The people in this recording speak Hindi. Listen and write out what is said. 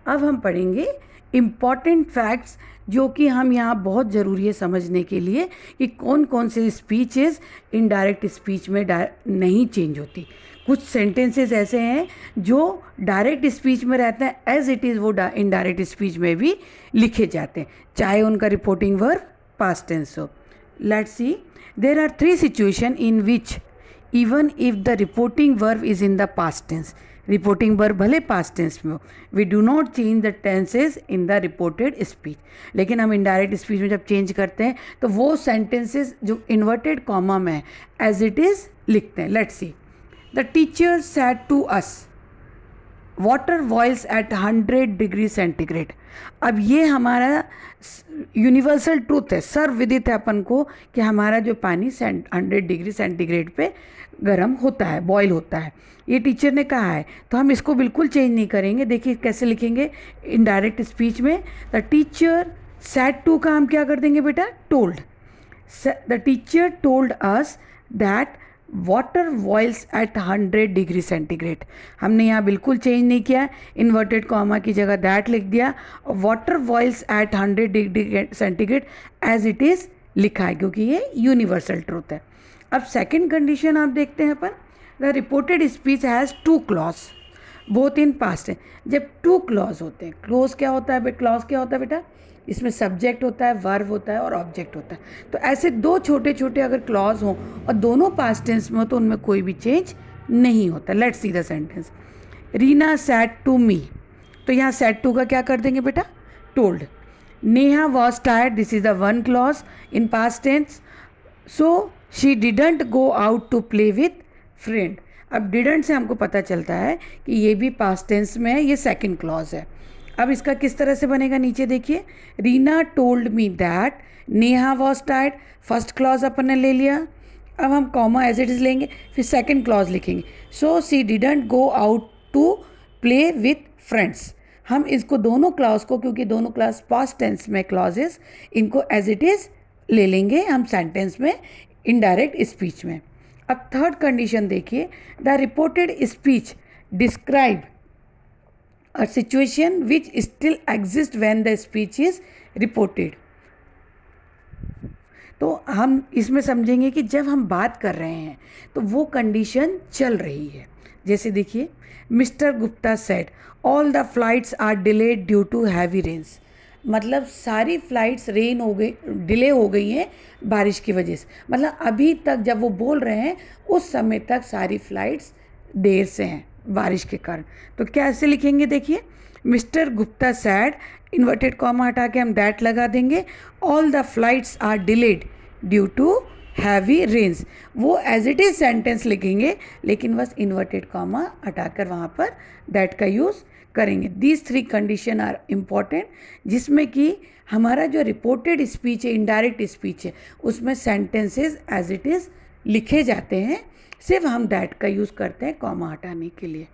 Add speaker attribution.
Speaker 1: अब हम पढ़ेंगे इम्पॉर्टेंट फैक्ट्स जो कि हम यहाँ बहुत ज़रूरी है समझने के लिए कि कौन कौन से स्पीचेस इनडायरेक्ट स्पीच में नहीं चेंज होती। कुछ सेंटेंसेस ऐसे हैं जो डायरेक्ट स्पीच में रहते हैं एज इट इज़, वो इनडायरेक्ट स्पीच में भी लिखे जाते हैं, चाहे उनका रिपोर्टिंग वर्ब पास्ट टेंस हो। Let's see, there are 3 situation in which even if the reporting verb is in the past tense, reporting verb भले पास्ट टेंस में हो, we do not change the tenses in the reported speech. लेकिन हम इनडायरेक्ट स्पीच में जब चेंज करते हैं तो वो सेंटेंसेज जो इन्वर्टेड कॉमा में एज इट इज़ लिखते हैं। Let's see, the teacher said to us water boils at 100 degree centigrade. अब ये हमारा यूनिवर्सल ट्रूथ है, सर्वविदित है अपन को कि हमारा जो पानी 100 डिग्री सेंटीग्रेड पे गर्म होता है, बॉयल होता है। ये टीचर ने कहा है तो हम इसको बिल्कुल चेंज नहीं करेंगे। देखिए कैसे लिखेंगे इनडायरेक्ट स्पीच में, द टीचर सेड टू का हम क्या कर देंगे बेटा, told. The teacher told us that water boils at 100 degree centigrade. हमने यहाँ बिल्कुल चेंज नहीं किया, इन्वर्टेड कॉमा की जगह दैट लिख दिया और water boils at 100 degree centigrade as it is लिखा है, क्योंकि ये यूनिवर्सल ट्रूथ है। अब सेकंड कंडीशन आप देखते हैं अपन, the reported speech has 2 clause both in past है। जब 2 क्लॉज होते हैं, क्लॉज क्या होता है क्लॉज क्या होता है बेटा, इसमें सब्जेक्ट होता है, वर्ब होता है और ऑब्जेक्ट होता है। तो ऐसे 2 छोटे छोटे अगर क्लॉज हों और दोनों पास्ट टेंस में हो तो उनमें कोई भी चेंज नहीं होता। Let's see the sentence, Reena said to me. तो यहाँ सैड टू का क्या कर देंगे बेटा, told. Neha was tired, this is the 1 clause in past tense, so she didn't go out to play with friend. अब डिडंट से हमको पता चलता है कि ये भी पास्ट टेंस में है, ये सेकंड क्लॉज है। अब इसका किस तरह से बनेगा, नीचे देखिए, Reena told me that Neha was tired, first clause अपन ने ले लिया। अब हम कॉमा एज इट इज लेंगे, फिर सेकंड क्लॉज लिखेंगे, so she didn't go out to play with friends. हम इसको दोनों क्लॉज को, क्योंकि दोनों क्लॉज पास्ट टेंस में क्लॉजेस, इनको एज इट इज़ ले लेंगे हम सेंटेंस में इनडायरेक्ट स्पीच में। अब थर्ड कंडीशन देखिए, the reported speech describe a situation which still exists when the speech is reported। तो हम इसमें समझेंगे कि जब हम बात कर रहे हैं तो वो कंडीशन चल रही है। जैसे देखिए, Mr Gupta said all the flights are delayed due to heavy rains. मतलब सारी फ्लाइट्स रेन हो गई, डिले हो गई हैं बारिश की वजह से। मतलब अभी तक जब वो बोल रहे हैं उस समय तक सारी फ्लाइट्स देर से हैं बारिश के कारण। तो कैसे लिखेंगे देखिए, Mr Gupta said, inverted comma हटा के हम दैट लगा देंगे, all the flights are delayed due to heavy rains. वो एज इट इज़ सेंटेंस लिखेंगे लेकिन बस इन्वर्टेड कॉमा हटाकर वहाँ पर दैट का यूज़ करेंगे। दीज 3 कंडीशन आर इम्पॉर्टेंट, जिसमें कि हमारा जो रिपोर्टेड स्पीच है, इनडायरेक्ट स्पीच है, उसमें सेंटेंसेस एज इट इज़ लिखे जाते हैं, सिर्फ हम दैट का यूज़ करते हैं कॉमा हटाने के लिए।